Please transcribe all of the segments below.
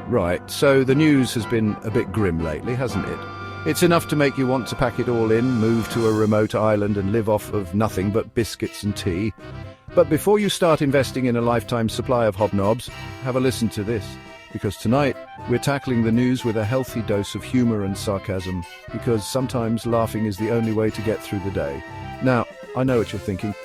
Right, so the news has been a bit grim lately, hasn't it? It's enough to make you want to pack it all in, move to a remote island and live off of nothing but biscuits and tea. But before you start investing in a lifetime supply of hobnobs, have a listen to this. Because tonight, we're tackling the news with a healthy dose of humor and sarcasm, because sometimes laughing is the only way to get through the day. Now, I know what you're thinking.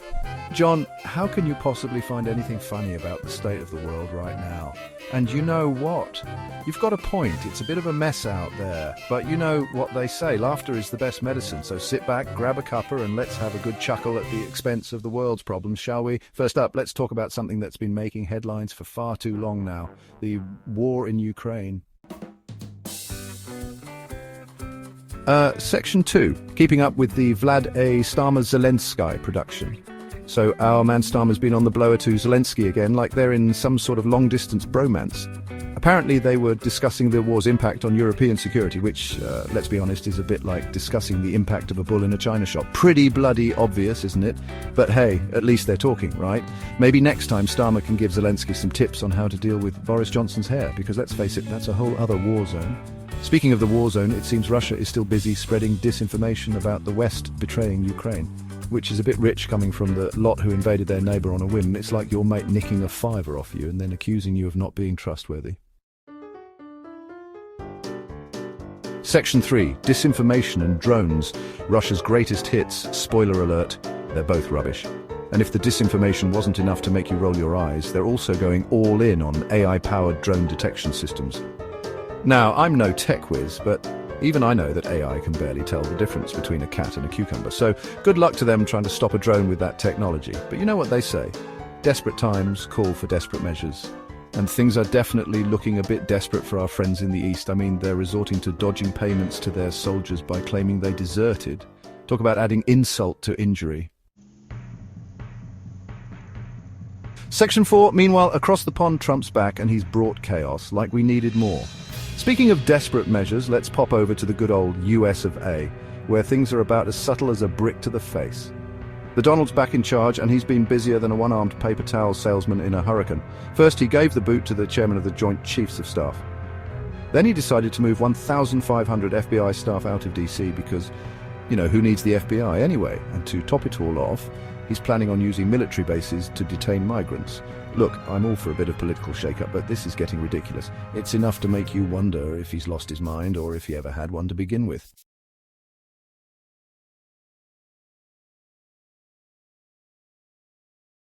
John, how can you possibly find anything funny about the state of the world right now? And you know what? You've got a point. It's a bit of a mess out there. But you know what they say, laughter is the best medicine. So sit back, grab a cuppa, and let's have a good chuckle at the expense of the world's problems, shall we? First up, let's talk about something that's been making headlines for far too long now. The war in Ukraine. Section 2. Keeping up with the Vlad A. Starmer Zelensky production. So our man Starmer's been on the blower to Zelensky again, like they're in some sort of long-distance bromance. Apparently they were discussing the war's impact on European security, which, let's be honest, is a bit like discussing the impact of a bull in a china shop. Pretty bloody obvious, isn't it? But hey, at least they're talking, right? Maybe next time Starmer can give Zelensky some tips on how to deal with Boris Johnson's hair, because let's face it, that's a whole other war zone. Speaking of the war zone, it seems Russia is still busy spreading disinformation about the West betraying Ukraine, which is a bit rich coming from the lot who invaded their neighbour on a whim. It's like your mate nicking a fiver off you and then accusing you of not being trustworthy. Section 3. Disinformation and drones. Russia's greatest hits. Spoiler alert, they're both rubbish. And if the disinformation wasn't enough to make you roll your eyes, they're also going all in on AI-powered drone detection systems. Now, I'm no tech whiz, but even I know that AI can barely tell the difference between a cat and a cucumber, so good luck to them trying to stop a drone with that technology. But you know what they say, desperate times call for desperate measures. And things are definitely looking a bit desperate for our friends in the East. I mean, they're resorting to dodging payments to their soldiers by claiming they deserted. Talk about adding insult to injury. Section 4, meanwhile, across the pond, Trump's back and he's brought chaos, like we needed more. Speaking of desperate measures, let's pop over to the good old US of A, where things are about as subtle as a brick to the face. The Donald's back in charge, and he's been busier than a one-armed paper towel salesman in a hurricane. First, he gave the boot to the chairman of the Joint Chiefs of Staff. Then he decided to move 1,500 FBI staff out of DC because, you know, who needs the FBI anyway? And to top it all off, he's planning on using military bases to detain migrants. Look, I'm all for a bit of political shake-up, but this is getting ridiculous. It's enough to make you wonder if he's lost his mind or if he ever had one to begin with.